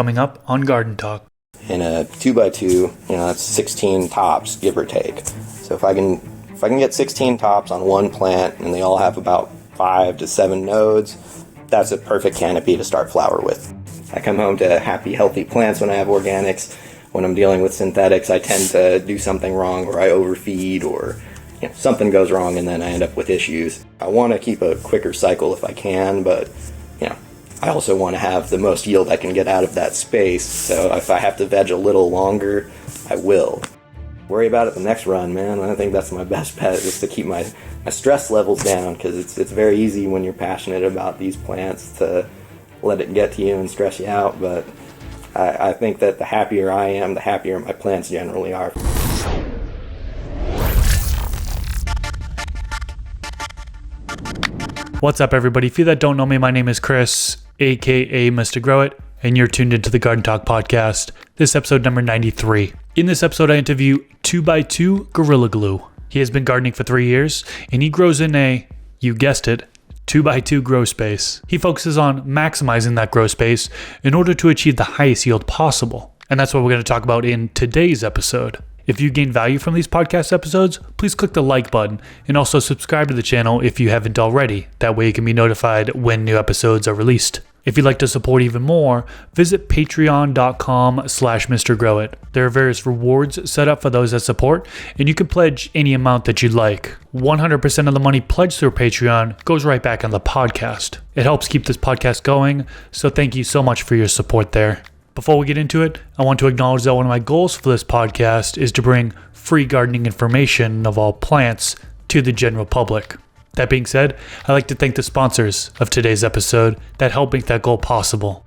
coming up on Garden Talk. In a 2x2, that's 16 tops, give or take. So if I can get 16 tops on one plant and they all have about 5 to 7 nodes, that's a perfect canopy to start flower with. I come home to happy, healthy plants when I have organics. When I'm dealing with synthetics, I tend to do something wrong, or I overfeed, or something goes wrong and then I end up with issues. I want to keep a quicker cycle if I can, but I also want to have the most yield I can get out of that space. So if I have to veg a little longer, I will. Worry about it the next run, man. I think that's my best bet, is to keep my stress levels down, because it's very easy when you're passionate about these plants to let it get to you and stress you out. But I think that the happier I am, the happier my plants generally are. What's up, everybody? If you that don't know me, my name is Chris, aka Mr. Grow It, and you're tuned into the Garden Talk podcast. This is episode number 93. In this episode, I interview 2x2 Gorilla Glue. He has been gardening for 3 years, and he grows in a, you guessed it, 2x2 grow space. He focuses on maximizing that grow space in order to achieve the highest yield possible. And that's what we're going to talk about in today's episode. If you gain value from these podcast episodes, please click the like button and also subscribe to the channel if you haven't already. That way you can be notified when new episodes are released. If you'd like to support even more, visit patreon.com/MrGrowIt. There are various rewards set up for those that support, and you can pledge any amount that you'd like. 100% of the money pledged through Patreon goes right back on the podcast. It helps keep this podcast going, so thank you so much for your support there. Before we get into it, I want to acknowledge that one of my goals for this podcast is to bring free gardening information of all plants to the general public. That being said, I'd like to thank the sponsors of today's episode that help make that goal possible.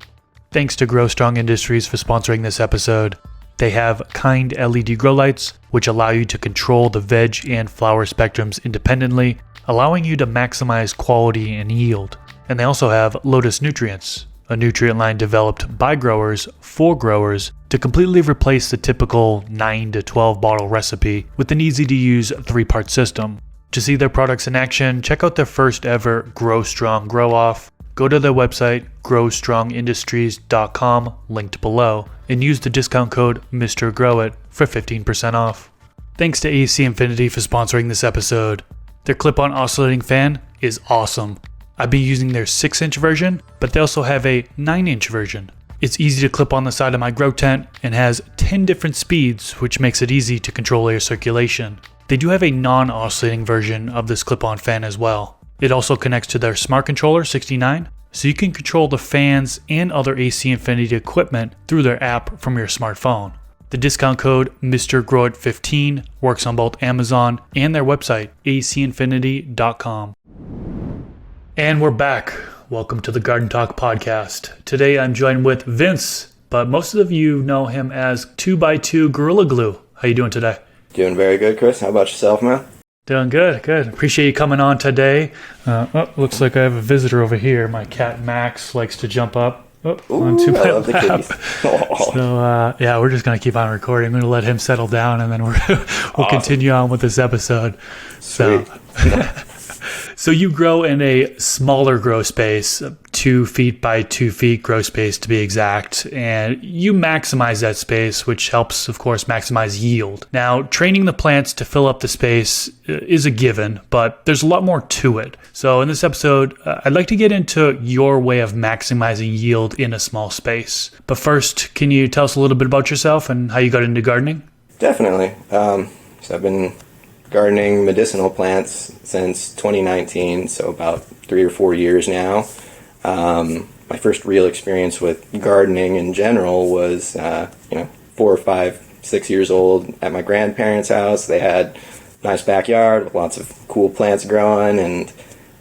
Thanks to Grow Strong Industries for sponsoring this episode. They have Kind LED grow lights, which allow you to control the veg and flower spectrums independently, allowing you to maximize quality and yield. And they also have Lotus Nutrients, a nutrient line developed by growers for growers to completely replace the typical 9 to 12 bottle recipe with an easy-to-use 3-part system. To see their products in action, check out their first ever Grow Strong Grow Off. Go to their website, growstrongindustries.com, linked below, and use the discount code MrGrowIt for 15% off. Thanks to AC Infinity for sponsoring this episode. Their clip-on oscillating fan is awesome. I've been using their 6-inch version, but they also have a 9-inch version. It's easy to clip on the side of my grow tent and has 10 different speeds, which makes it easy to control air circulation. They do have a non-oscillating version of this clip-on fan as well. It also connects to their Smart Controller 69, so you can control the fans and other AC Infinity equipment through their app from your smartphone. The discount code MrGrowIt15 works on both Amazon and their website, acinfinity.com. And we're back. Welcome to the Garden Talk podcast. Today I'm joined with Vince, but most of you know him as 2x2 Gorilla Glue. How you doing today? Doing very good, Chris. How about yourself, man? Doing good. Appreciate you coming on today. Looks like I have a visitor over here. My cat Max likes to jump up onto my lap. So we're just going to keep on recording. I'm going to let him settle down, and then we'll awesome. Continue on with this episode. Sweet. So you grow in a smaller grow space, 2 feet by 2 feet grow space to be exact, and you maximize that space, which helps, of course, maximize yield. Now, training the plants to fill up the space is a given, but there's a lot more to it. So in this episode, I'd like to get into your way of maximizing yield in a small space. But first, can you tell us a little bit about yourself and how you got into gardening? Definitely. So I've been gardening medicinal plants since 2019, so about 3 or 4 years now. My first real experience with gardening in general was 4 or 5, 6 years old at my grandparents' house. They had a nice backyard with lots of cool plants growing, and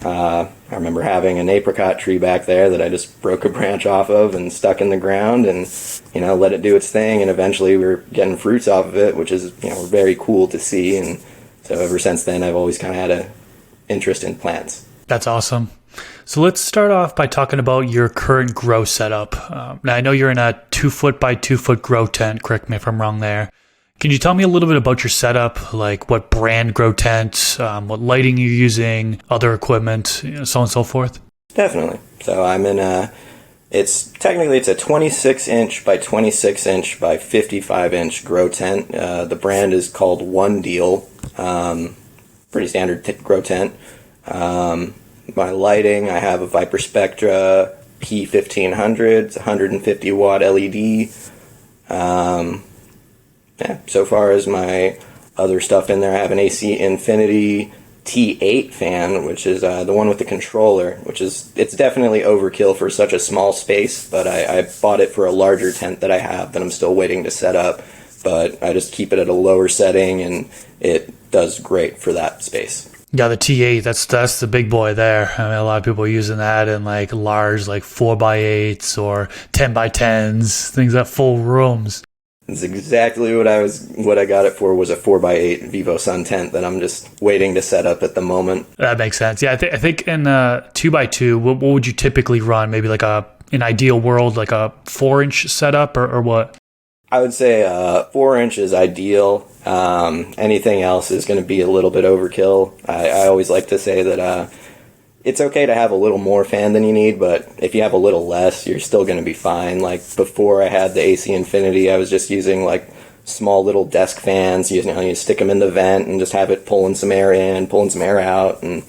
I remember having an apricot tree back there that I just broke a branch off of and stuck in the ground and let it do its thing, and eventually we were getting fruits off of it, which is very cool to see. And so ever since then, I've always kind of had an interest in plants. That's awesome. So let's start off by talking about your current grow setup. Now, I know you're in a 2 foot by 2 foot grow tent. Correct me if I'm wrong there. Can you tell me a little bit about your setup, like what brand grow tent, what lighting you're using, other equipment, so on and so forth? Definitely. So I'm in a It's a 26 inch by 26 inch by 55 inch grow tent. The brand is called One Deal. Pretty standard grow tent. My lighting, I have a Viper Spectra P1500. It's 150 watt LED. So far as my other stuff in there, I have an AC Infinity T8 fan, which is the one with the controller, it's definitely overkill for such a small space, but I bought it for a larger tent that I have that I'm still waiting to set up, but I just keep it at a lower setting, and it does great for that space. Yeah, the T8, that's the big boy there. I mean, a lot of people are using that in like large, like 4x8s or 10x10s, things that full rooms. That's exactly what I got it for, was a 4x8 Vivo Sun tent that I'm just waiting to set up at the moment. That makes sense. Yeah, I think in 2x2, what would you typically run? Maybe like an ideal world, like a 4-inch setup or what? I would say 4 inch is ideal. Anything else is going to be a little bit overkill. I always like to say that it's okay to have a little more fan than you need, but if you have a little less, you're still going to be fine. Like before I had the AC Infinity, I was just using like small little desk fans. You stick them in the vent and just have it pulling some air in, pulling some air out, and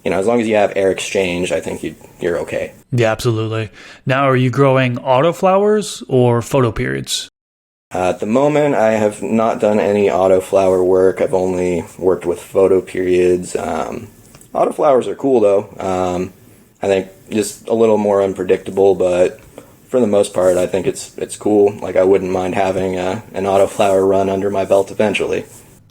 as long as you have air exchange, I think you're okay. Yeah, absolutely. Now, are you growing autoflowers or photoperiod? At the moment, I have not done any autoflower work. I've only worked with photoperiod. Autoflowers are cool, though. I think just a little more unpredictable, but for the most part, I think it's cool. Like, I wouldn't mind having an autoflower run under my belt eventually.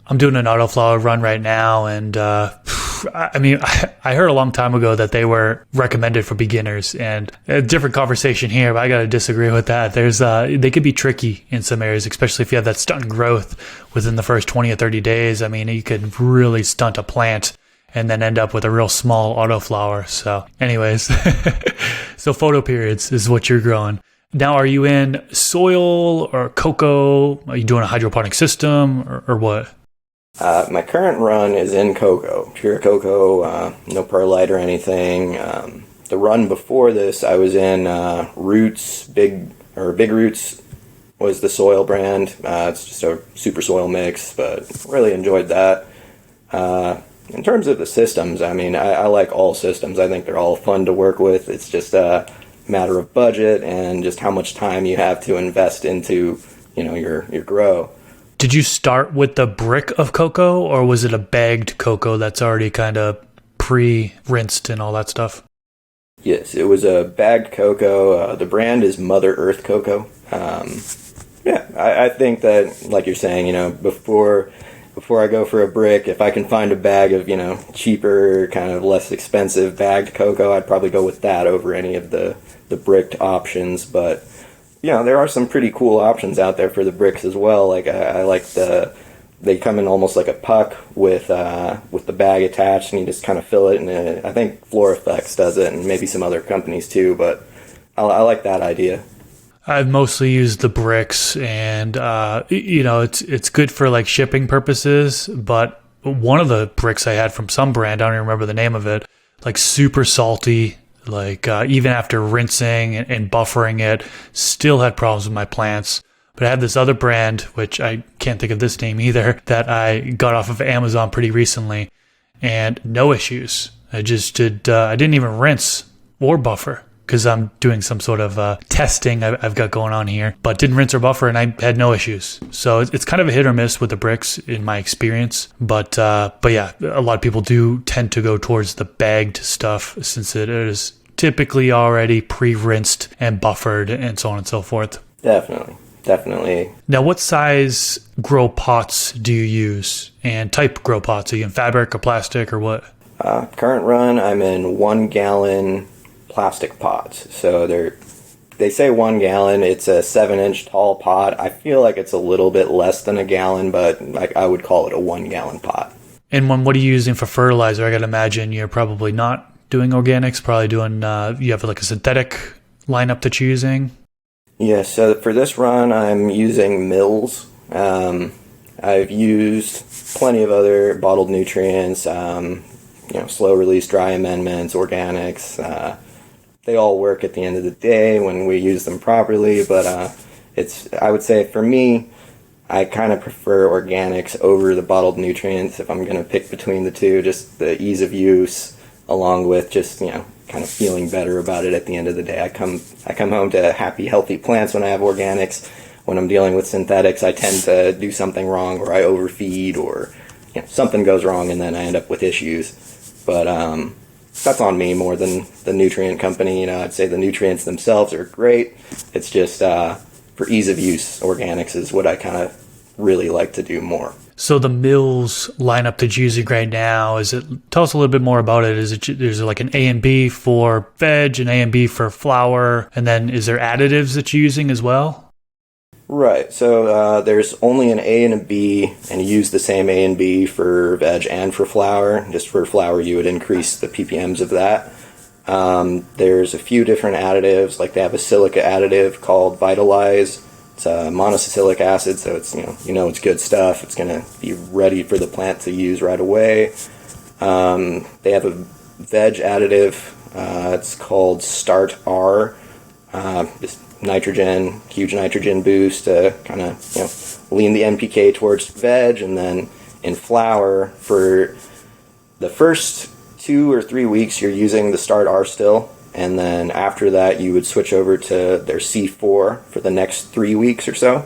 I'm doing an autoflower run right now, and I mean, I heard a long time ago that they were recommended for beginners, and a different conversation here, but I got to disagree with that. They could be tricky in some areas, especially if you have that stunt growth within the first 20 or 30 days. I mean, you could really stunt a plant and then end up with a real small autoflower. So anyways, so photoperiod is what you're growing. Now, are you in soil or cocoa? Are you doing a hydroponic system or what? My current run is in cocoa, pure cocoa, no perlite or anything. The run before this, I was in Roots, Big Roots was the soil brand. It's just a super soil mix, but really enjoyed that. In terms of the systems, I mean, I like all systems. I think they're all fun to work with. It's just a matter of budget and just how much time you have to invest into, your grow. Did you start with the brick of cocoa, or was it a bagged cocoa that's already kind of pre-rinsed and all that stuff? Yes, it was a bagged cocoa. The brand is Mother Earth Cocoa. I think that, like you're saying, before I go for a brick, if I can find a bag of, cheaper, kind of less expensive bagged cocoa, I'd probably go with that over any of the bricked options. But there are some pretty cool options out there for the bricks as well. Like I like they come in almost like a puck with the bag attached, and you just kind of fill it. And I think FloraFX does it, and maybe some other companies too. But I like that idea. I've mostly used the bricks, and it's good for like shipping purposes. But one of the bricks I had from some brand, I don't even remember the name of it, like super salty. Like even after rinsing and buffering it, still had problems with my plants. But I had this other brand, which I can't think of this name either, that I got off of Amazon pretty recently, and no issues. I didn't even rinse or buffer because I'm doing some sort of testing I've got going on here, but didn't rinse or buffer, and I had no issues. So it's kind of a hit or miss with the bricks in my experience. But yeah, a lot of people do tend to go towards the bagged stuff since it is typically already pre-rinsed and buffered and so on and so forth. Definitely. Now, what size grow pots do you use, and type grow pots? Are you in fabric or plastic or what? Current run, I'm in 1 gallon plastic pots. So they say 1 gallon. It's a 7-inch tall pot. I feel like it's a little bit less than a gallon, but I would call it a 1 gallon pot. And what are you using for fertilizer? I got to imagine you're probably not doing organics, probably doing, you have like a synthetic lineup that you're using? Yeah, so for this run, I'm using Mills. I've used plenty of other bottled nutrients, slow release dry amendments, organics, they all work at the end of the day when we use them properly, but I would say for me, I kind of prefer organics over the bottled nutrients if I'm going to pick between the two, just the ease of use along with just, kind of feeling better about it at the end of the day. I come home to happy, healthy plants when I have organics. When I'm dealing with synthetics, I tend to do something wrong, or I overfeed, or something goes wrong, and then I end up with issues. But that's on me more than the nutrient company. I'd say the nutrients themselves are great. It's just for ease of use, organics is what I kind of really like to do more. So the Mills lineup that you're using right now, tell us a little bit more about it. There's like an A and B for veg, an A and B for flower, and then is there additives that you're using as well? Right. So there's only an A and a B, and you use the same A and B for veg and for flower. Just for flower, you would increase the ppms of that. There's a few different additives, like they have a silica additive called Vitalize. It's monosaccharic acid, so it's it's good stuff. It's going to be ready for the plant to use right away. They have a veg additive. It's called Start R. Just nitrogen, huge nitrogen boost to kind of lean the NPK towards veg, and then in flower for the first 2 or 3 weeks you're using the Start R still. And then after that, you would switch over to their C4 for the next 3 weeks or so.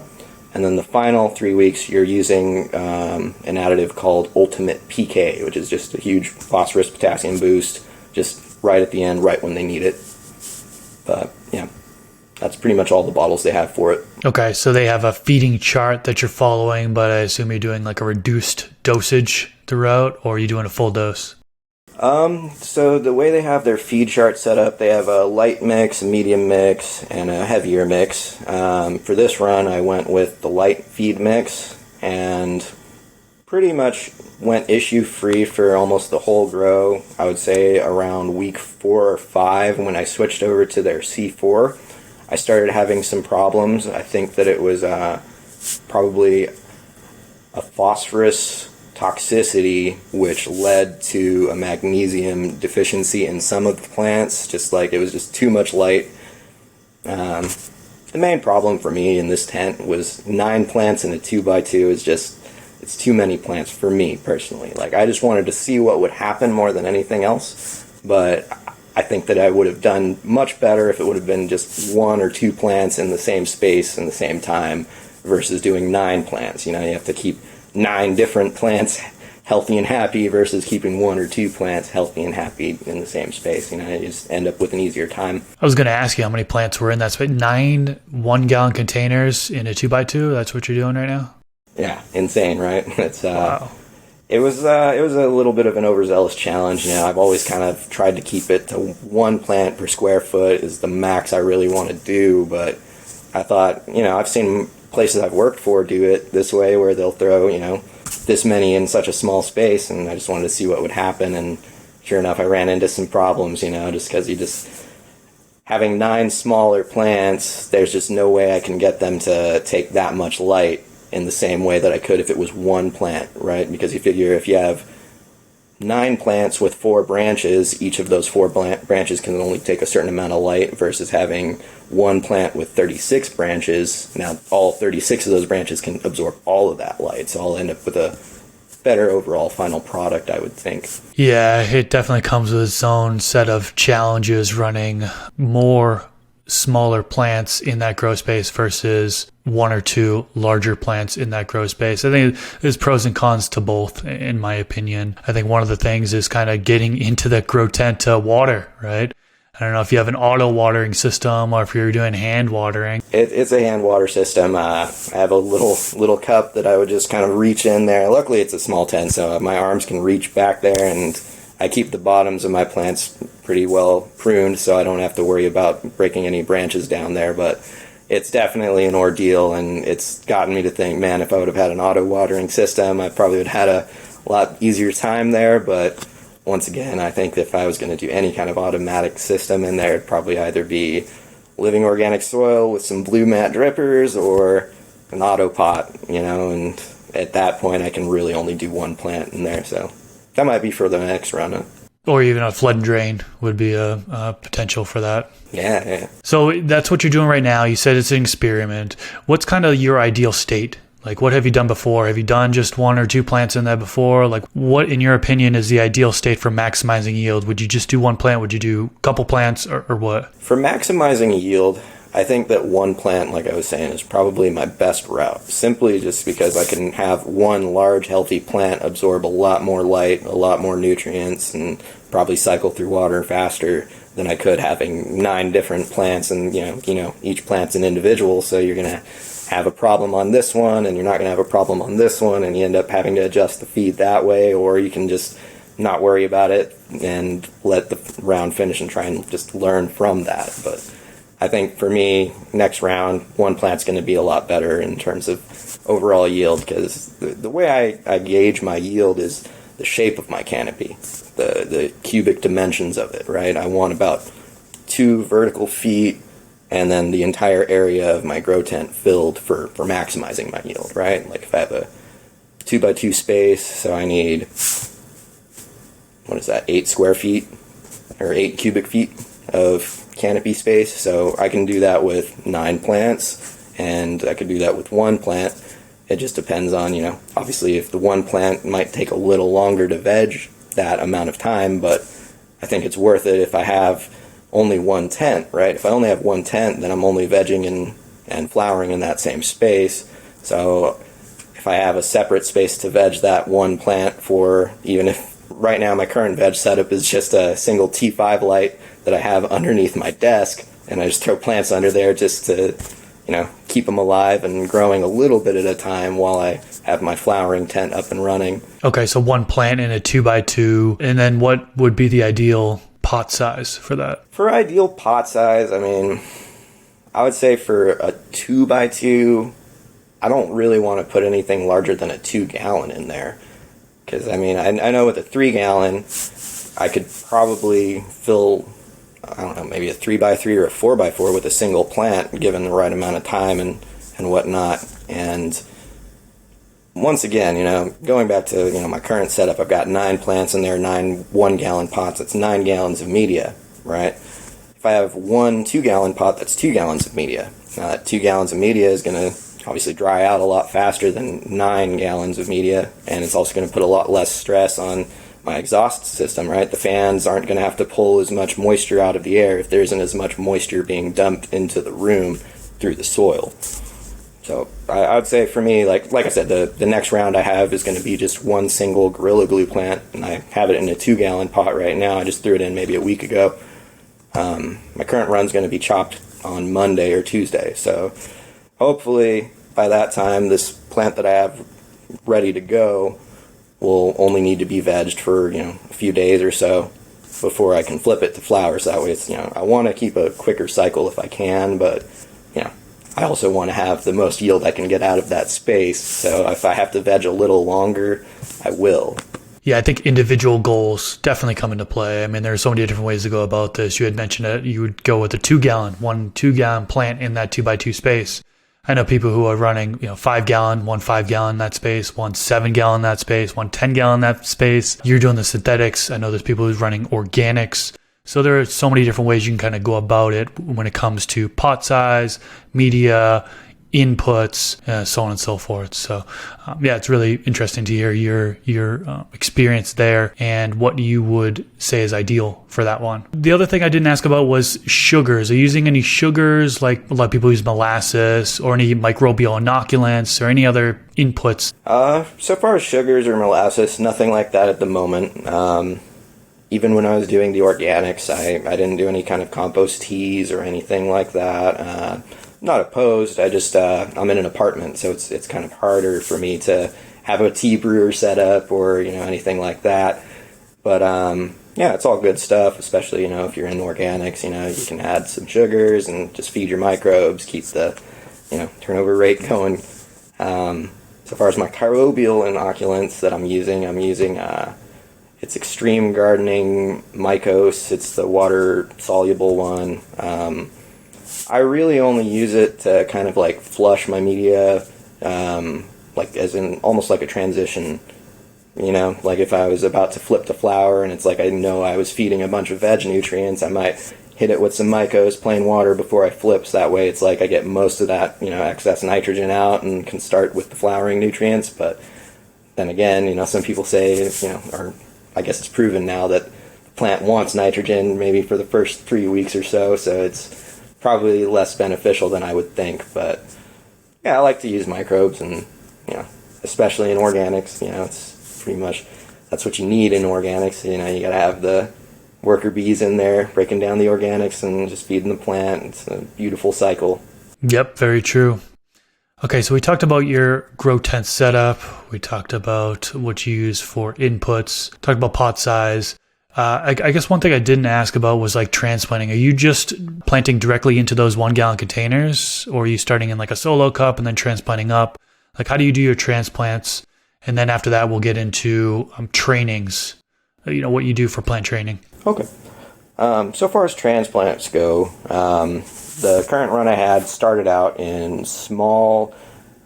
And then the final 3 weeks, you're using an additive called Ultimate PK, which is just a huge phosphorus potassium boost, just right at the end, right when they need it. But that's pretty much all the bottles they have for it. Okay, so they have a feeding chart that you're following, but I assume you're doing like a reduced dosage throughout, or are you doing a full dose? So the way they have their feed chart set up, they have a light mix, a medium mix, and a heavier mix. For this run, I went with the light feed mix, and pretty much went issue-free for almost the whole grow. I would say around week 4 or 5, when I switched over to their C4, I started having some problems. I think that it was probably a phosphorus toxicity, which led to a magnesium deficiency in some of the plants, just like it was just too much light. The main problem for me in this tent was 9 plants in a 2x2 it's too many plants for me personally. Like, I just wanted to see what would happen more than anything else, but I think that I would have done much better if it would have been just 1 or 2 plants in the same space in the same time versus doing 9 plants. You have to keep 9 different plants healthy and happy versus keeping 1 or 2 plants healthy and happy in the same space. You just end up with an easier time. I was going to ask you how many plants were in that space. 9 1-gallon containers in a 2x2. That's what you're doing right now? Yeah, insane, right? It's wow. It was a little bit of an overzealous challenge. I've always kind of tried to keep it to 1 plant per square foot is the max I really want to do, but I thought, I've seen places I've worked for do it this way, where they'll throw, this many in such a small space, and I just wanted to see what would happen, and sure enough, I ran into some problems, just because having 9 smaller plants, there's just no way I can get them to take that much light in the same way that I could if it was 1 plant, right? Because you figure if you have 9 plants with 4 branches, each of those 4 branches can only take a certain amount of light versus having 1 plant with 36 branches. Now, all 36 of those branches can absorb all of that light, so I'll end up with a better overall final product, I would think. Yeah, it definitely comes with its own set of challenges running more smaller plants in that grow space versus 1 or 2 larger plants in that grow space. I think there's pros and cons to both, in my opinion. I think one of the things is kind of getting into the grow tent to water, right? I don't know if you have an auto watering system or if you're doing hand watering. It's a hand water system. I have a little cup that I would just kind of reach in there. Luckily, it's a small tent, so my arms can reach back there, and I keep the bottoms of my plants pretty well pruned, so I don't have to worry about breaking any branches down there. But it's definitely an ordeal, and it's gotten me to think, man, if I would have had an auto watering system, I probably would have had a lot easier time there. But once again, I think that if I was going to do any kind of automatic system in there, it'd probably either be living organic soil with some blue mat drippers or an auto pot, and at that point I can really only do 1 plant in there. So that might be for the next run. Or even a flood and drain would be a potential for that. Yeah. So that's what you're doing right now. You said it's an experiment. What's kind of your ideal state? Like, what have you done before? Have you done just 1 or 2 plants in there before? Like, what, in your opinion, is the ideal state for maximizing yield? Would you just do 1 plant? Would you do a couple plants or what? For maximizing yield, I think that 1 plant, like I was saying, is probably my best route. Simply just because I can have 1 large, healthy plant absorb a lot more light, a lot more nutrients, and probably cycle through water faster than I could having 9 different plants. And, you know, each plant's an individual, so you're going to have a problem on this one, and you're not going to have a problem on this one, and you end up having to adjust the feed that way, or you can just not worry about it and let the round finish and try and just learn from that. But I think for me, next round, 1 plant's going to be a lot better in terms of overall yield, because the way I gauge my yield is the shape of my canopy, the cubic dimensions of it, right? I want about 2 vertical feet and then the entire area of my grow tent filled for maximizing my yield, right? Like if I have a 2x2 space, so I need, 8 square feet or 8 cubic feet of canopy space. So I can do that with 9 plants, and I could do that with 1 plant. It just depends on, obviously if the 1 plant might take a little longer to veg that amount of time, but I think it's worth it if I have only 1 tent, right? If I only have 1 tent, then I'm only vegging and flowering in that same space. So if I have a separate space to veg that 1 plant for, even if right now my current veg setup is just a single T5 light that I have underneath my desk, and I just throw plants under there just to, keep them alive and growing a little bit at a time while I have my flowering tent up and running. Okay, so 1 plant in a 2x2, and then what would be the ideal pot size for that? For ideal pot size, I would say for a 2x2, I don't really want to put anything larger than a 2-gallon in there. Because, I know with a 3-gallon, I could probably fill, maybe a 3x3 or a 4x4 with a single plant, given the right amount of time and whatnot. And once again, going back to, my current setup, I've got 9 plants in there, 9 1-gallon pots. That's 9 gallons of media, right? If I have 1 2-gallon pot, that's 2 gallons of media. Now, that 2 gallons of media is going to obviously dry out a lot faster than 9 gallons of media, and it's also going to put a lot less stress on my exhaust system, right? The fans aren't going to have to pull as much moisture out of the air if there isn't as much moisture being dumped into the room through the soil. So I would say for me, like I said, the next round I have is going to be just 1 single Gorilla Glue plant, and I have it in a 2-gallon pot right now. I just threw it in maybe a week ago. My current run's going to be chopped on Monday or Tuesday, so hopefully by that time this plant that I have ready to go will only need to be vegged for a few days or so before I can flip it to flowers. That way it's I want to keep a quicker cycle if I can, but I also want to have the most yield I can get out of that space. So if I have to veg a little longer, I will. Yeah, I think individual goals definitely come into play. There's so many different ways to go about this. You had mentioned that you would go with a 2-gallon, 1 2-gallon plant in that 2x2 space. I know people who are running, 5-gallon, 1 5-gallon in that space, 1 7-gallon in that space, 1 10-gallon in that space. You're doing the synthetics. I know there's people who's running organics. So there are so many different ways you can kind of go about it when it comes to pot size, media, inputs, so on and so forth. So it's really interesting to hear your experience there and what you would say is ideal for that one. The other thing I didn't ask about was sugars. Are you using any sugars, like a lot of people use molasses, or any microbial inoculants, or any other inputs? So far as sugars or molasses, nothing like that at the moment. Even when I was doing the organics, I didn't do any kind of compost teas or anything like that. Not opposed. I just I'm in an apartment, so it's kind of harder for me to have a tea brewer set up or anything like that. But it's all good stuff. Especially if you're in organics, you can add some sugars and just feed your microbes, keep the turnover rate going. So far as my microbial inoculants that I'm using it's Extreme Gardening Mycos. It's the water-soluble one. I really only use it to kind of like flush my media, like as in almost like a transition You know, like if I was about to flip to flower and it's like I know I was feeding a bunch of veg nutrients, I might hit it with some Mycos, plain water before I flip. So that way it's like I get most of that, you know, excess nitrogen out and can start with the flowering nutrients. But then again, you know, some people say, you know, or I guess it's proven now that the plant wants nitrogen maybe for the first 3 weeks or so. So it's probably less beneficial than I would think. But yeah, I like to use microbes, and, you know, especially in organics, you know, it's pretty much, that's what you need in organics. You know, you got to have the worker bees in there breaking down the organics and just feeding the plant. It's a beautiful cycle. Yep, very true. Okay, so we talked about your grow tent setup. We talked about what you use for inputs. Talked about pot size. I guess one thing I didn't ask about was like transplanting. Are you just planting directly into those 1 gallon containers, or are you starting in like a solo cup and then transplanting up? Like, how do you do your transplants? And then after that, we'll get into trainings, you know, what you do for plant training. Okay. So far as transplants go, the current run I had started out in small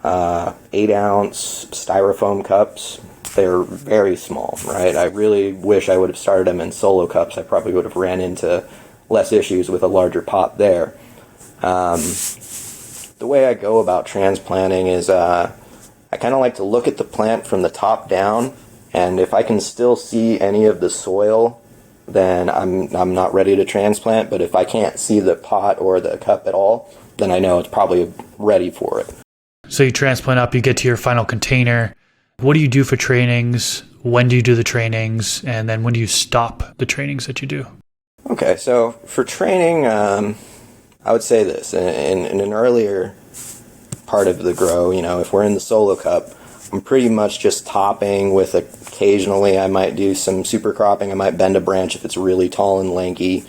8-ounce styrofoam cups. They're very small, right? I really wish I would have started them in solo cups. I probably would have ran into less issues with a larger pot there. The way I go about transplanting is I kind of like to look at the plant from the top down, and if I can still see any of the soil, then I'm not ready to transplant. But if I can't see the pot or the cup at all, then I know it's probably ready for it. So you transplant up, you get to your final container. What do you do for trainings? When do you do the trainings? And then when do you stop the trainings that you do? Okay, so for training, I would say this. In an earlier part of the grow, you know, if we're in the solo cup, I'm pretty much just topping with occasionally I might do some super cropping. I might bend a branch if it's really tall and lanky.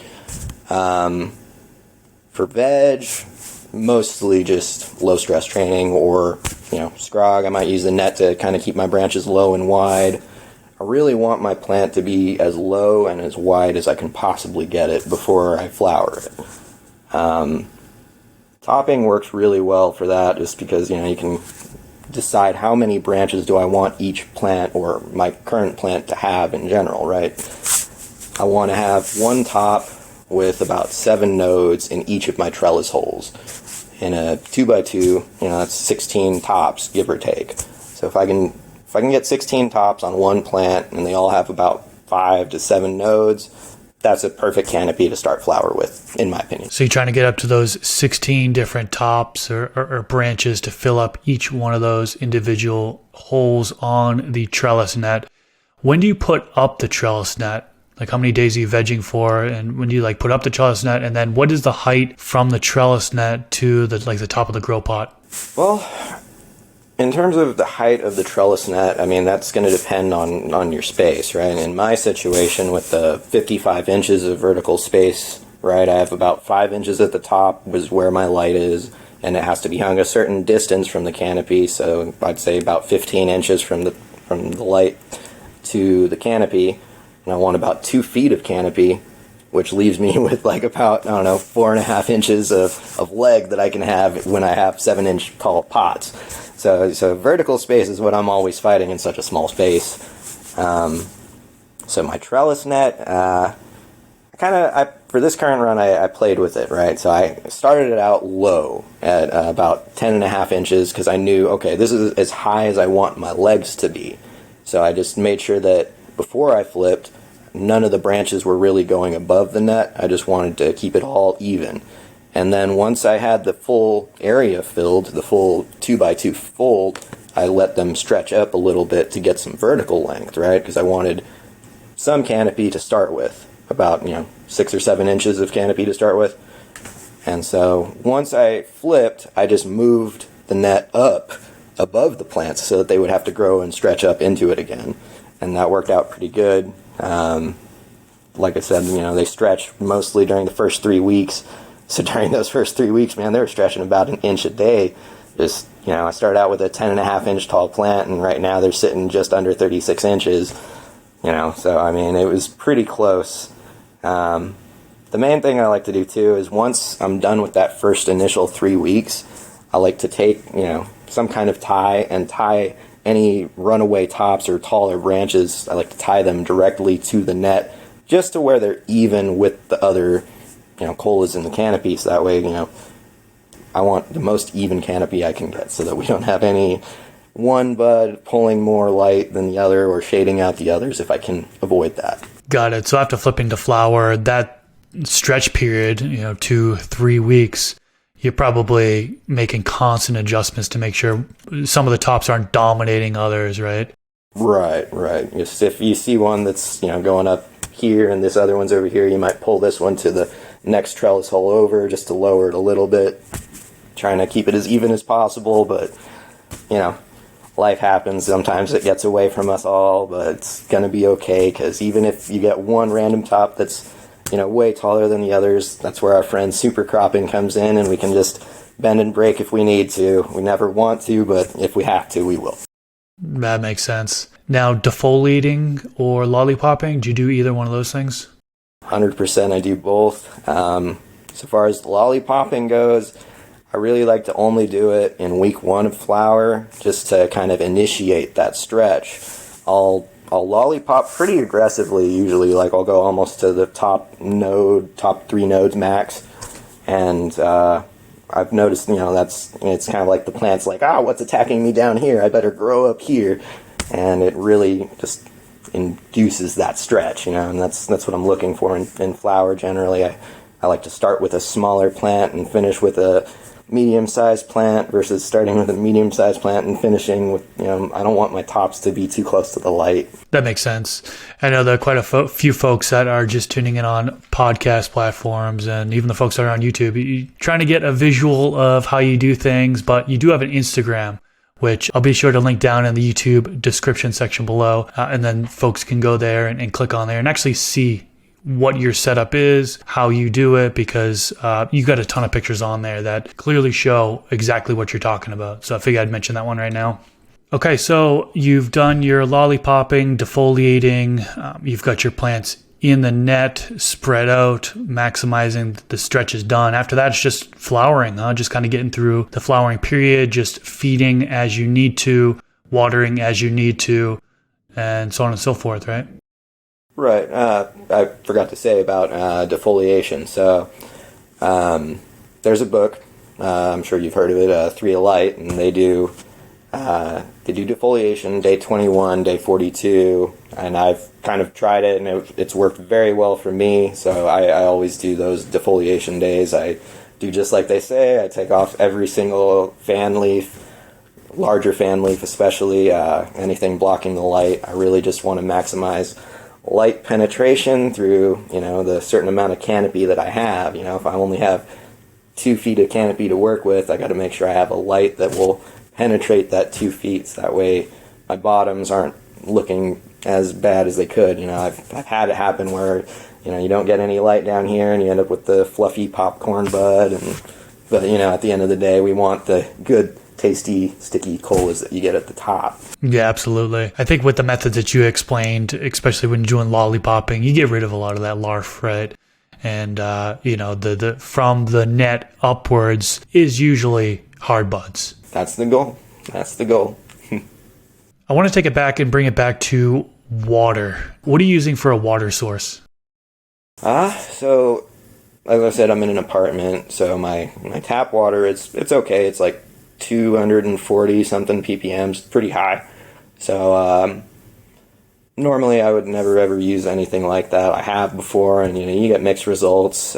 For veg, mostly just low stress training, or, you know, scrog. I might use the net to kind of keep my branches low and wide. I really want my plant to be as low and as wide as I can possibly get it before I flower it. Topping works really well for that, just because, you know, you can decide how many branches do I want each plant or my current plant to have in general, right? I want to have one top with about 7 nodes in each of my trellis holes. In a 2x2, you know, that's 16 tops, give or take. So if I can get 16 tops on one plant and they all have about 5 to 7 nodes, that's a perfect canopy to start flower with, in my opinion. So you're trying to get up to those 16 different tops or branches to fill up each one of those individual holes on the trellis net. When do you put up the trellis net? Like, how many days are you vegging for? And when do you like put up the trellis net? And then what is the height from the trellis net to the top of the grow pot? Well, in terms of the height of the trellis net, I mean, that's going to depend on your space, right? In my situation with the 55 inches of vertical space, right, I have about 5 inches at the top was where my light is, and it has to be hung a certain distance from the canopy. So I'd say about 15 inches from the light to the canopy. And I want about 2 feet of canopy, which leaves me with like about, 4.5 inches of leg that I can have when I have 7-inch tall pots. So vertical space is what I'm always fighting in such a small space. So my trellis net, for this current run, I played with it, right? So I started it out low at about 10.5 inches because I knew, okay, this is as high as I want my legs to be. So I just made sure that before I flipped, none of the branches were really going above the net. I just wanted to keep it all even. And then once I had the full area filled, the full 2x2 fold, I let them stretch up a little bit to get some vertical length, right? Because I wanted some canopy to start with, about 6 or 7 inches of canopy to start with. And so once I flipped, I just moved the net up above the plants so that they would have to grow and stretch up into it again. And that worked out pretty good. Like I said, they stretch mostly during the first 3 weeks. So during those first 3 weeks, man, they were stretching about an inch a day. Just, I started out with a 10.5 inch tall plant, and right now they're sitting just under 36 inches. So I mean, it was pretty close. The main thing I like to do too is once I'm done with that first initial 3 weeks, I like to take, some kind of tie and tie any runaway tops or taller branches, I like to tie them directly to the net just to where they're even with the other, colas in the canopy. So that way, I want the most even canopy I can get so that we don't have any one bud pulling more light than the other or shading out the others if I can avoid that. Got it. So after flipping to flower, that stretch period, 2-3 weeks, you're probably making constant adjustments to make sure some of the tops aren't dominating others, right? Right. Just if you see one that's, going up here and this other one's over here, you might pull this one to the next trellis hole over just to lower it a little bit, trying to keep it as even as possible. But, life happens. Sometimes it gets away from us all, but it's going to be okay, because even if you get one random top that's, way taller than the others, that's where our friend super cropping comes in, and we can just bend and break if we need to. We never want to, but if we have to, we will. That makes sense. Now, defoliating or lollipopping, do you do either one of those things? 100% I do both. So far as the lollipopping goes, I really like to only do it in week 1 of flower, just to kind of initiate that stretch. I'll lollipop pretty aggressively usually, like I'll go almost to the top 3 nodes max, and I've noticed, it's kind of like the plant's like, what's attacking me down here? I better grow up here, and it really just induces that stretch, and that's what I'm looking for in flower generally. I like to start with a smaller plant and finish with a medium-sized plant versus starting with a medium-sized plant and finishing with, I don't want my tops to be too close to the light. That makes sense. I know there are quite a few folks that are just tuning in on podcast platforms, and even the folks that are on YouTube. You're trying to get a visual of how you do things, but you do have an Instagram, which I'll be sure to link down in the YouTube description section below, and then folks can go there and click on there and actually see what your setup is, how you do it, because you got a ton of pictures on there that clearly show exactly what you're talking about. So I figured I'd mention that one right now. Okay, so you've done your lollipopping, defoliating, you've got your plants in the net, spread out, maximizing the stretch is done. After that, it's just flowering, just kind of getting through the flowering period, just feeding as you need to, watering as you need to, and so on and so forth, right? Right. I forgot to say about defoliation. So there's a book. I'm sure you've heard of it, 3 Alight, and they do defoliation day 21, day 42, and I've kind of tried it, and it's worked very well for me. So I always do those defoliation days. I do just like they say. I take off every single fan leaf, larger fan leaf especially, anything blocking the light. I really just want to maximize light penetration through, the certain amount of canopy that I have. If I only have 2 feet of canopy to work with, I got to make sure I have a light that will penetrate that 2 feet, so that way my bottoms aren't looking as bad as they could. I've had it happen where, you don't get any light down here and you end up with the fluffy popcorn bud, but at the end of the day, we want the good, tasty, sticky colas that you get at the top. Yeah, absolutely. I think with the methods that you explained, especially when you're doing lollipopping, you get rid of a lot of that larf, right? And the from the net upwards is usually hard buds. That's the goal. I want to take it back and bring it back to water. What are you using for a water source? So as I said, I'm in an apartment, so my tap water, it's okay. It's like 240 something ppms, pretty high. So normally I would never ever use anything like that. I have before, and you get mixed results.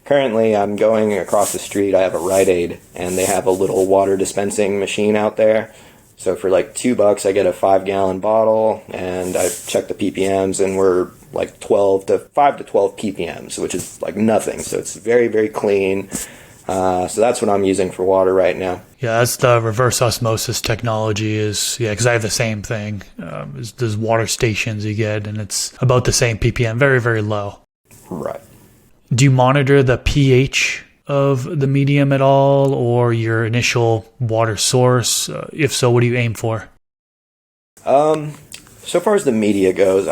Currently I'm going across the street. I have a Rite Aid, and they have a little water dispensing machine out there. So for like $2 I get a 5-gallon bottle, and I check the ppms, and we're like 5 to 12 ppms, which is like nothing. So it's very, very clean. So that's what I'm using for water right now. Yeah, that's the reverse osmosis technology because I have the same thing. There's water stations you get, and it's about the same ppm, very, very low. Right. Do you monitor the pH of the medium at all, or your initial water source? If so, what do you aim for? So far as the media goes,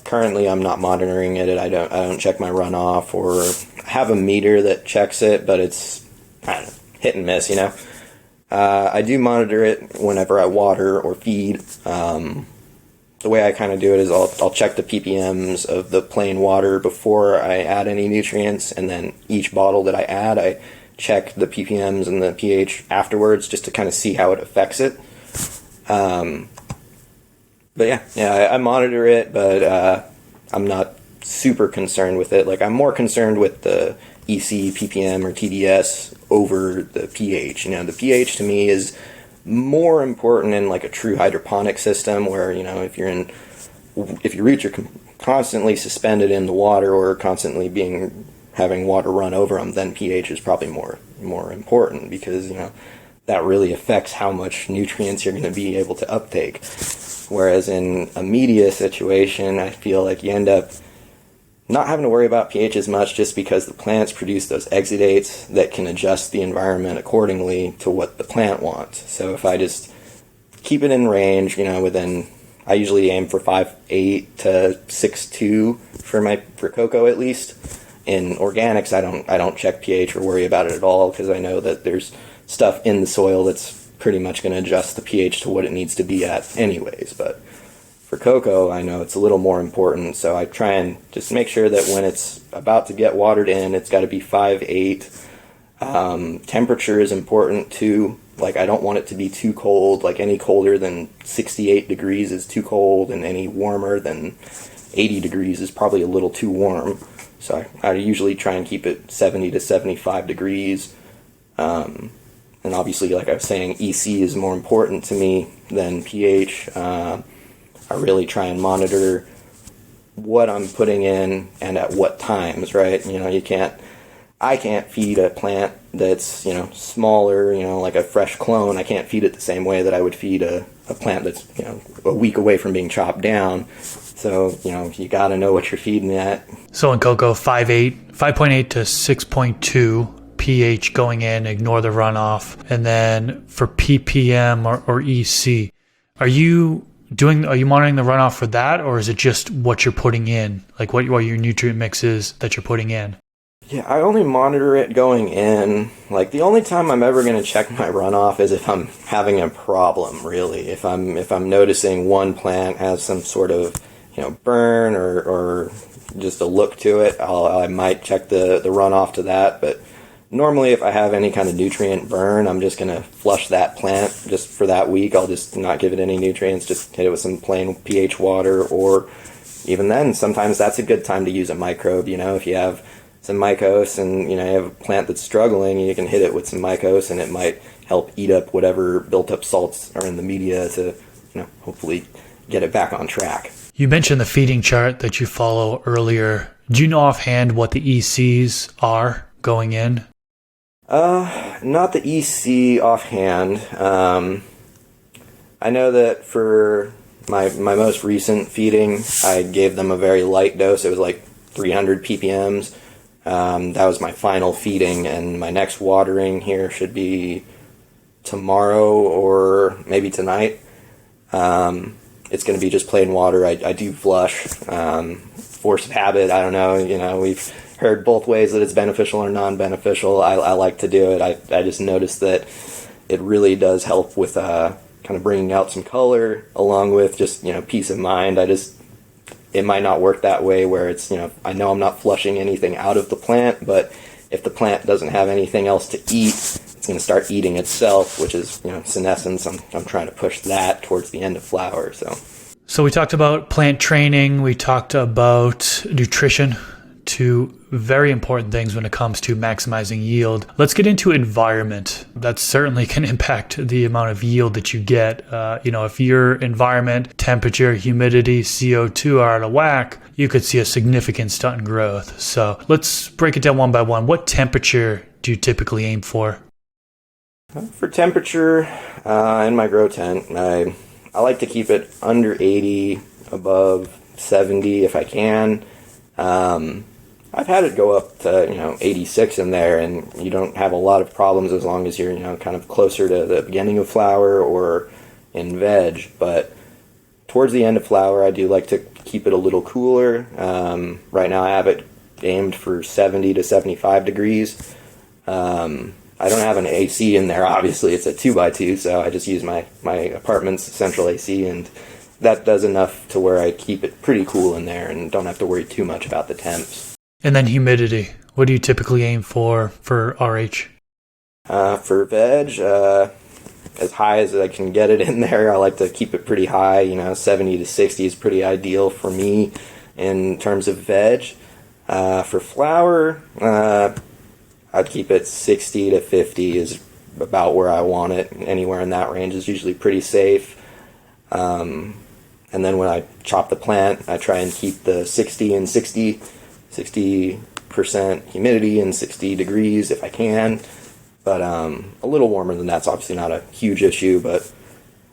currently I'm not monitoring it. I don't check my runoff, or have a meter that checks it, but it's hit and miss, I do monitor it whenever I water or feed. The way I kind of do it is I'll check the ppms of the plain water before I add any nutrients, and then each bottle that I add, I check the ppms and the pH afterwards just to kind of see how it affects it. But yeah, I monitor it, but I'm not super concerned with it. Like, I'm more concerned with the EC, ppm, or TDS over the pH. The pH to me is more important in like a true hydroponic system where, if your roots are constantly suspended in the water or constantly having water run over them, then pH is probably more important, because that really affects how much nutrients you're going to be able to uptake. Whereas in a media situation, I feel like you end up not having to worry about pH as much, just because the plants produce those exudates that can adjust the environment accordingly to what the plant wants. So if I just keep it in range, I usually aim for 5.8 to 6.2 for cocoa at least. In organics, I don't check pH or worry about it at all, because I know that there's stuff in the soil that's pretty much going to adjust the pH to what it needs to be at anyways. But for cocoa, I know it's a little more important, so I try and just make sure that when it's about to get watered in, it's got to be 5.8. Temperature is important too. Like, I don't want it to be too cold. Like, any colder than 68 degrees is too cold, and any warmer than 80 degrees is probably a little too warm. So I usually try and keep it 70 to 75 degrees. And obviously, like I was saying, EC is more important to me than pH. I really try and monitor what I'm putting in and at what times, right? I can't feed a plant that's, smaller, like a fresh clone. I can't feed it the same way that I would feed a plant that's, a week away from being chopped down. So, you got to know what you're feeding at. So in cocoa, 5.8 to 6.2 pH going in, ignore the runoff. And then for ppm or EC, are you monitoring the runoff for that, or is it just what you're putting in, like what your nutrient mix is that you're putting in? Yeah, I only monitor it going in. Like, the only time I'm ever going to check my runoff is if I'm having a problem, really. If I'm noticing one plant has some sort of, burn or just a look to it, I might check the runoff to that. But normally, if I have any kind of nutrient burn, I'm just going to flush that plant just for that week. I'll just not give it any nutrients, just hit it with some plain pH water, or even then, sometimes that's a good time to use a microbe. If you have some mycos and you have a plant that's struggling, you can hit it with some mycos, and it might help eat up whatever built up salts are in the media to hopefully get it back on track. You mentioned the feeding chart that you follow earlier. Do you know offhand what the ECs are going in? Not the EC offhand. I know that for my most recent feeding, I gave them a very light dose. It was like 300 ppms. That was my final feeding, and my next watering here should be tomorrow or maybe tonight. It's going to be just plain water. I do flush. Force of habit, I don't know. We've heard both ways that it's beneficial or non-beneficial. I like to do it. I just noticed that it really does help with kind of bringing out some color, along with just, peace of mind. It might not work that way where it's, I know I'm not flushing anything out of the plant, but if the plant doesn't have anything else to eat, it's going to start eating itself, which is, senescence. I'm trying to push that towards the end of flower. So we talked about plant training. We talked about nutrition, two very important things when it comes to maximizing yield. Let's get into environment. That certainly can impact the amount of yield that you get. If your environment, temperature, humidity, CO2 are out of whack, you could see a significant stunt in growth. So let's break it down one by one. What temperature do you typically aim for? For temperature, in my grow tent, I like to keep it under 80, above 70 if I can. I've had it go up to 86 in there, and you don't have a lot of problems as long as you're kind of closer to the beginning of flower or in veg. But towards the end of flower, I do like to keep it a little cooler. Right now, I have it aimed for 70 to 75 degrees. I I don't have an AC in there. Obviously, it's a 2x2, so I just use my apartment's central AC, and that does enough to where I keep it pretty cool in there and don't have to worry too much about the temps. And then humidity. What do you typically aim for RH? For veg, as high as I can get it in there. I like to keep it pretty high. 70 to 60 is pretty ideal for me in terms of veg. For flower, I'd keep it 60 to 50 is about where I want it. Anywhere in that range is usually pretty safe. And then when I chop the plant, I try and keep the 60 and 60% humidity and 60 degrees if I can. But a little warmer than that's obviously not a huge issue, but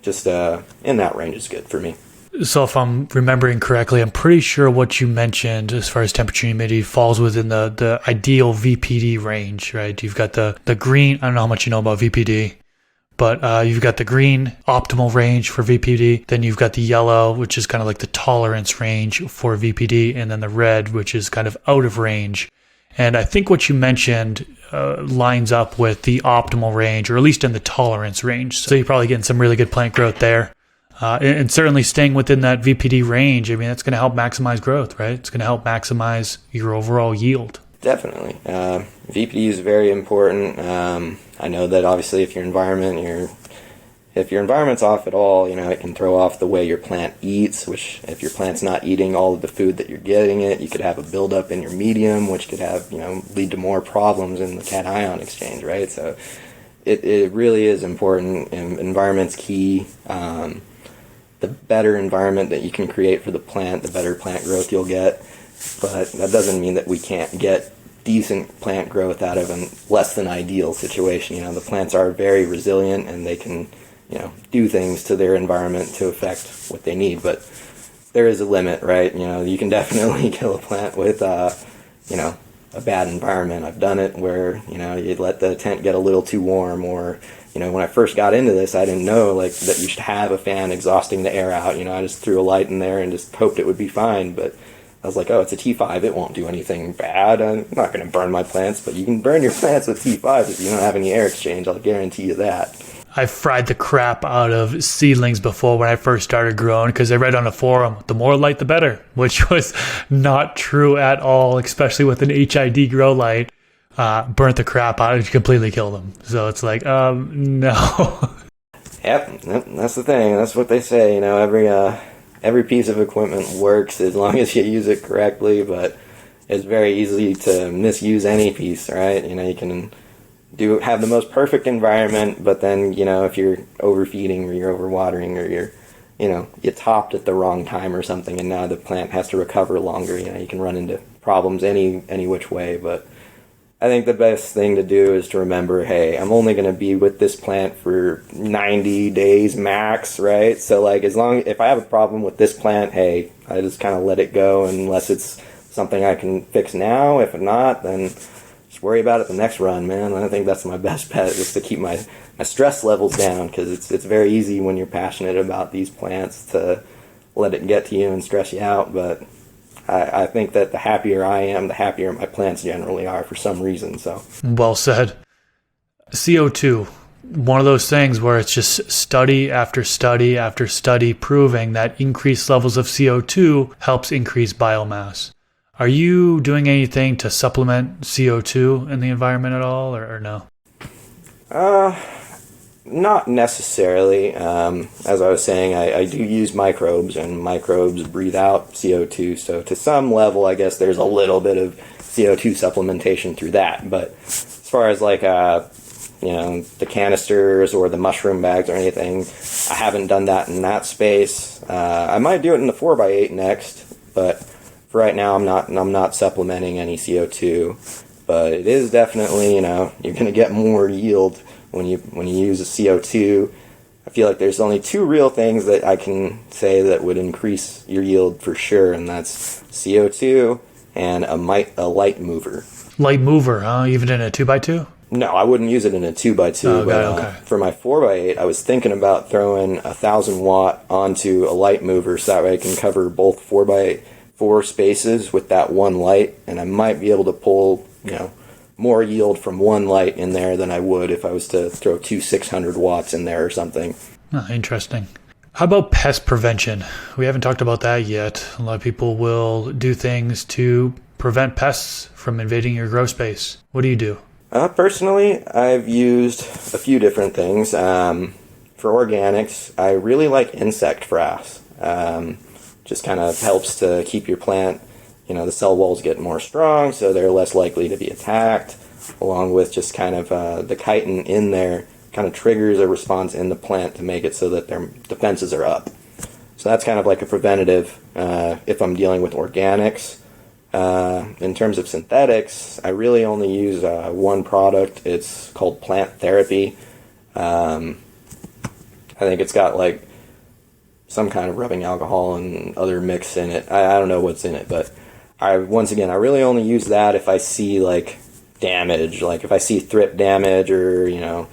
just in that range is good for me. So if I'm remembering correctly, I'm pretty sure what you mentioned as far as temperature and humidity falls within the ideal VPD range, right? You've got the green, I don't know how much you know about VPD, but you've got the green optimal range for VPD. Then you've got the yellow, which is kind of like the tolerance range for VPD. And then the red, which is kind of out of range. And I think what you mentioned lines up with the optimal range, or at least in the tolerance range. So you're probably getting some really good plant growth there. And certainly staying within that VPD range, I mean, that's going to help maximize growth, right? It's going to help maximize your overall yield. Definitely. VPD is very important. I know that obviously if your environment's off at all, it can throw off the way your plant eats, which if your plant's not eating all of the food that you're getting it, you could have a buildup in your medium, which could have, lead to more problems in the cation exchange, right? So it really is important. Environment's key. The better environment that you can create for the plant, the better plant growth you'll get. But that doesn't mean that we can't get decent plant growth out of a less than ideal situation. The plants are very resilient and they can, do things to their environment to affect what they need. But there is a limit, right? You can definitely kill a plant with, a bad environment. I've done it where, you'd let the tent get a little too warm, or when I first got into this, I didn't know that you should have a fan exhausting the air out. I just threw a light in there and just hoped it would be fine. But I was like, oh, it's a T5. It won't do anything bad. I'm not going to burn my plants, but you can burn your plants with T5 if you don't have any air exchange. I'll guarantee you that. I fried the crap out of seedlings before when I first started growing, because I read on a forum, the more light, the better, which was not true at all, especially with an HID grow light. Burnt the crap out and completely killed them. So it's like, no. Yep, that's the thing. That's what they say. Every piece of equipment works as long as you use it correctly, but it's very easy to misuse any piece, right? You can have the most perfect environment, but then, if you're overfeeding or you're overwatering or you topped at the wrong time or something, and now the plant has to recover longer, you can run into problems any which way. But I think the best thing to do is to remember, hey, I'm only going to be with this plant for 90 days max, right? So if I have a problem with this plant, hey, I just kind of let it go unless it's something I can fix now. If not, then just worry about it the next run, man. I think that's my best bet, is to keep my stress levels down, because it's very easy when you're passionate about these plants to let it get to you and stress you out. But I think that the happier I am, the happier my plants generally are for some reason. So well said. CO2, one of those things where it's just study after study after study proving that increased levels of CO2 helps increase biomass. Are you doing anything to supplement CO2 in the environment at all, or no? Not necessarily. As I was saying, I do use microbes, and microbes breathe out CO2. So to some level, I guess there's a little bit of CO2 supplementation through that. But as far as the canisters or the mushroom bags or anything, I haven't done that in that space. I might do it in the 4x8 next, but for right now, I'm not supplementing any CO2. But it is definitely, you're going to get more yield when you use a CO2. I feel like there's only two real things that I can say that would increase your yield for sure, and that's CO2 and a light mover. Light mover, huh? Even in a 2x2? No, I wouldn't use it in a 2x2. Oh, okay. For my 4x8, I was thinking about throwing 1,000 watt onto a light mover so that way I can cover both 4x4 spaces with that one light, and I might be able to pull, more yield from one light in there than I would if I was to throw two 600 watts in there or something. Oh, interesting. How about pest prevention? We haven't talked about that yet. A lot of people will do things to prevent pests from invading your grow space. What do you do? Personally, I've used a few different things. For organics, I really like insect frass. Just kind of helps to keep your plant, the cell walls get more strong, so they're less likely to be attacked, along with just kind of the chitin in there kind of triggers a response in the plant to make it so that their defenses are up. So that's kind of like a preventative if I'm dealing with organics. In terms of synthetics, I really only use one product. It's called Plant Therapy. I think it's got like some kind of rubbing alcohol and other mix in it. I don't know what's in it, but I really only use that if I see like damage, like if I see thrip damage or,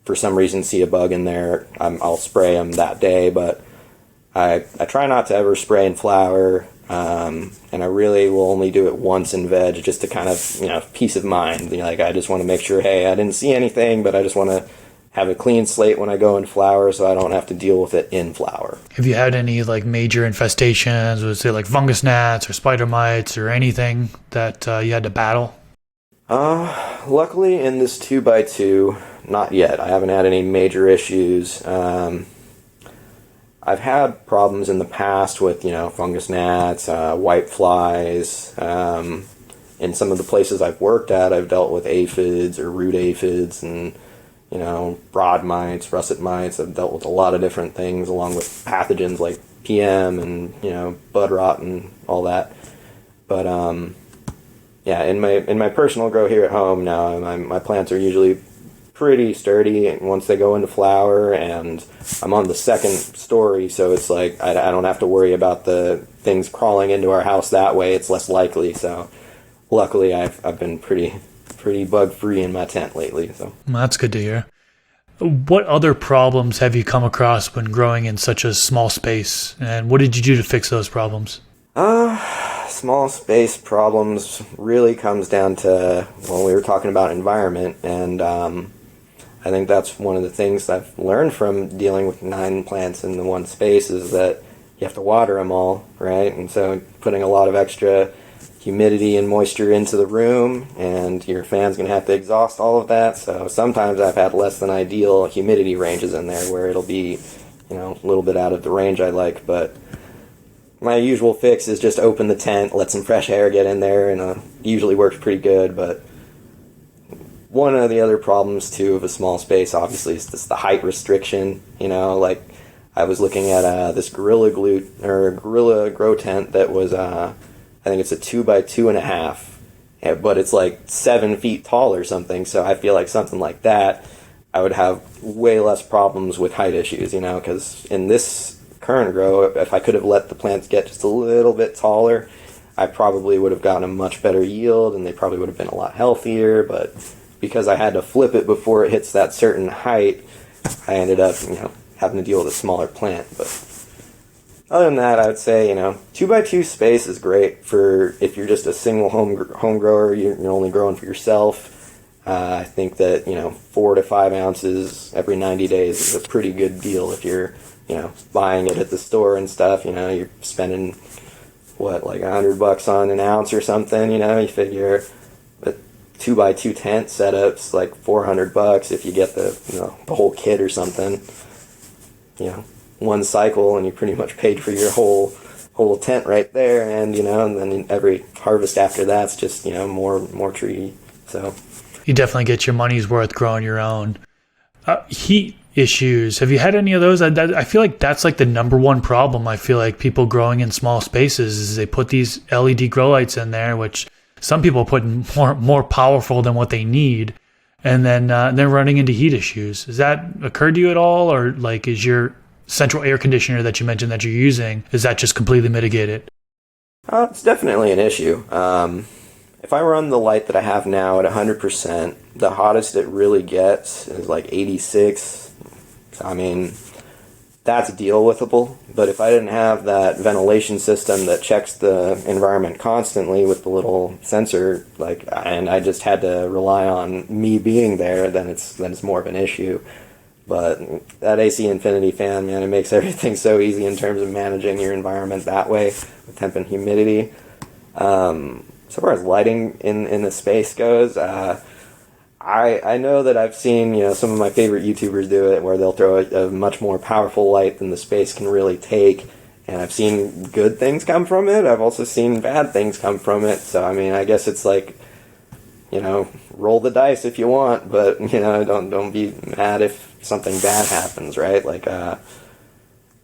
for some reason see a bug in there, I'll spray them that day, but I try not to ever spray in flower, and I really will only do it once in veg just to kind of, peace of mind. Like I just want to make sure, hey, I didn't see anything, but I just want to have a clean slate when I go in flower so I don't have to deal with it in flower. Have you had any like major infestations, would say like fungus gnats or spider mites or anything that you had to battle? Luckily in this 2x2, not yet. I haven't had any major issues. I've had problems in the past with, fungus gnats, white flies. In some of the places I've worked at, I've dealt with aphids or root aphids and, broad mites, russet mites. I've dealt with a lot of different things along with pathogens like PM and, bud rot and all that. But, yeah, in my personal grow here at home now, my plants are usually pretty sturdy once they go into flower, and I'm on the second story, so it's like I don't have to worry about the things crawling into our house that way. It's less likely. So luckily I've been pretty bug free in my tent lately. So well, that's good to hear. What other problems have you come across when growing in such a small space, and what did you do to fix those problems? Small space problems really comes down to, we were talking about environment, and I think that's one of the things that I've learned from dealing with 9 plants in the one space is that you have to water them all, right? And so putting a lot of extra humidity and moisture into the room, and your fan's going to have to exhaust all of that. So sometimes I've had less than ideal humidity ranges in there where it'll be, a little bit out of the range I like, but my usual fix is just open the tent, let some fresh air get in there, and usually works pretty good. But one of the other problems too of a small space obviously is just the height restriction. Like I was looking at this gorilla grow tent that was I think it's a 2x2.5, but it's like 7 feet tall or something. So I feel like something like that I would have way less problems with height issues, because in this current grow, if I could have let the plants get just a little bit taller, I probably would have gotten a much better yield and they probably would have been a lot healthier. But because I had to flip it before it hits that certain height, I ended up having to deal with a smaller plant. But other than that, I would say 2x2 space is great for if you're just a single home grower, you're only growing for yourself. I think that 4 to 5 ounces every 90 days is a pretty good deal if you're buying it at the store and stuff. You're spending like $100 on an ounce or something. You figure a 2x2 tent setup's like $400 if you get the whole kit or something. One cycle and you pretty much paid for your whole tent right there, and and then every harvest after that's just more tree. So you definitely get your money's worth growing your own. Heat issues. Have you had any of those? I feel like that's like the number one problem. I feel like people growing in small spaces is they put these LED grow lights in there, which some people put more powerful than what they need, and then they're running into heat issues. Has that occurred to you at all, or like is your central air conditioner that you mentioned that you're using, is that just completely mitigated? It's definitely an issue. If I run the light that I have now at 100%, the hottest it really gets is like 86. I mean, that's deal withable. But if I didn't have that ventilation system that checks the environment constantly with the little sensor, and I just had to rely on me being there, then it's more of an issue. But that AC Infinity fan, man, it makes everything so easy in terms of managing your environment that way with temp and humidity. So far as lighting in the space goes, I know that I've seen some of my favorite YouTubers do it, where they'll throw a much more powerful light than the space can really take, and I've seen good things come from it. I've also seen bad things come from it. So I mean, I guess it's like, roll the dice if you want, but don't be mad if something bad happens, right? Like I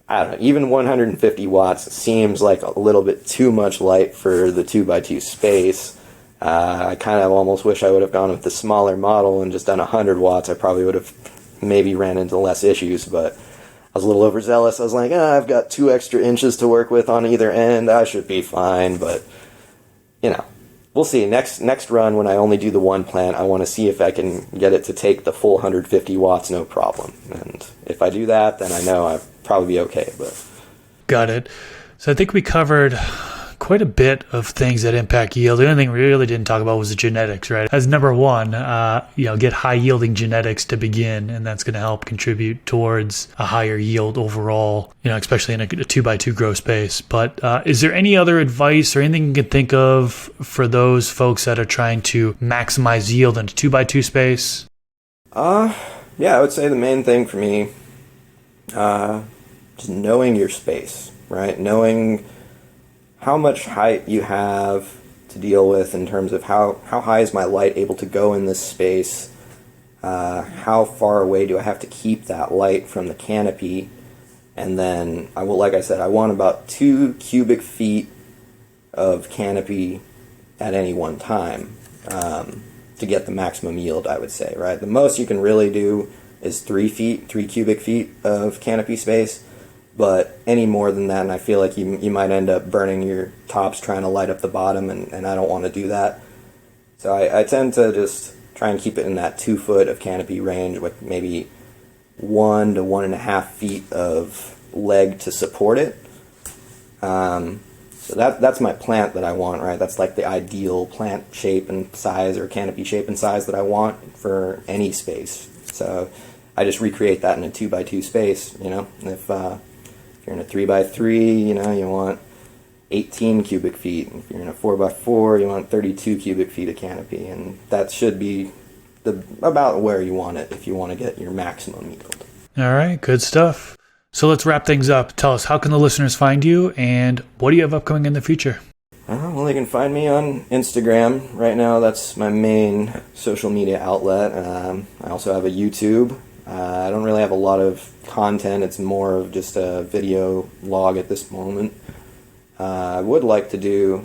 don't know, even 150 watts seems like a little bit too much light for the 2x2 space. I kind of almost wish I would have gone with the smaller model and just done 100 watts. I probably would have maybe ran into less issues, but I was a little overzealous. I was like, I've got 2 extra inches to work with on either end. I should be fine, but, we'll see. Next run, when I only do the one plant, I want to see if I can get it to take the full 150 watts, no problem. And if I do that, then I know I'll probably be okay. But Got it. So I think we covered quite a bit of things that impact yield. The only thing we really didn't talk about was the genetics, right? As number one, get high yielding genetics to begin, and that's going to help contribute towards a higher yield overall, especially in a 2x2 grow space. But is there any other advice or anything you can think of for those folks that are trying to maximize yield in a 2x2 space? Yeah, I would say the main thing for me, just knowing your space, right? Knowing how much height you have to deal with in terms of how high is my light able to go in this space, how far away do I have to keep that light from the canopy, and then I want about 2 cubic feet of canopy at any one time to get the maximum yield, I would say, right? The most you can really do is 3 cubic feet of canopy space. But any more than that, and I feel like you might end up burning your tops trying to light up the bottom, and I don't want to do that. So I tend to just try and keep it in that 2 foot of canopy range with maybe 1 to 1.5 feet of leg to support it. So that's my plant that I want, right? That's like the ideal plant shape and size, or canopy shape and size that I want for any space. So I just recreate that in a 2x2 space, If you're in a 3x3, you want 18 cubic feet. If you're in a 4x4, you want 32 cubic feet of canopy, and that should be about where you want it if you want to get your maximum yield. All right, good stuff. So let's wrap things up. Tell us, how can the listeners find you, and what do you have upcoming in the future? Well, they can find me on Instagram. Right now, that's my main social media outlet. I also have a YouTube. I don't really have a lot of content. It's more of just a video log at this moment. I would like to do,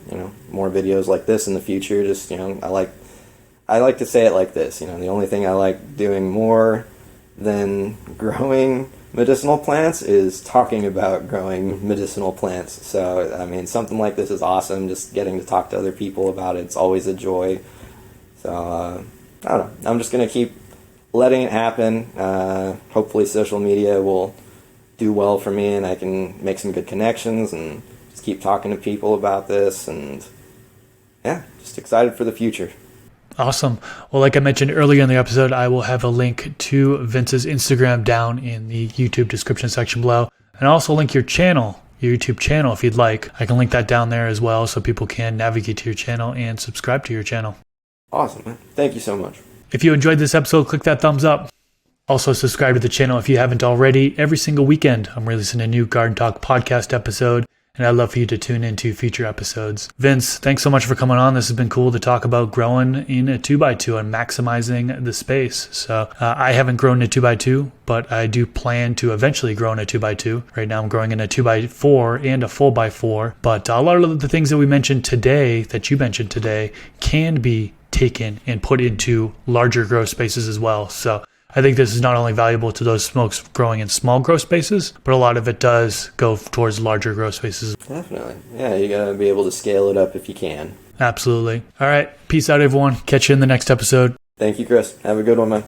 more videos like this in the future. Just, I like to say it like this. The only thing I like doing more than growing medicinal plants is talking about growing medicinal plants. So, I mean, something like this is awesome. Just getting to talk to other people about it. It's always a joy. So, I don't know. I'm just going to keep letting it happen. Hopefully social media will do well for me, and I can make some good connections and just keep talking to people about this, and just excited for the future. Awesome. Well, like I mentioned earlier in the episode, I will have a link to Vince's Instagram down in the YouTube description section below, and I'll also link your YouTube channel if you'd like. I can link that down there as well, so people can navigate to your channel and subscribe to your channel. Awesome, man. Thank you so much. If you enjoyed this episode, click that thumbs up. Also, subscribe to the channel if you haven't already. Every single weekend, I'm releasing a new Garden Talk podcast episode, and I'd love for you to tune into future episodes. Vince, thanks so much for coming on. This has been cool to talk about growing in a 2x2 and maximizing the space. So I haven't grown in a 2x2, but I do plan to eventually grow in a 2x2. Right now I'm growing in a 2x4 and a 4x4, but a lot of the things that you mentioned today, can be taken and put into larger grow spaces as well. So I think this is not only valuable to those smokes growing in small grow spaces, but a lot of it does go towards larger grow spaces. Definitely. Yeah, you got to be able to scale it up if you can. Absolutely. All right. Peace out, everyone. Catch you in the next episode. Thank you, Chris. Have a good one, man.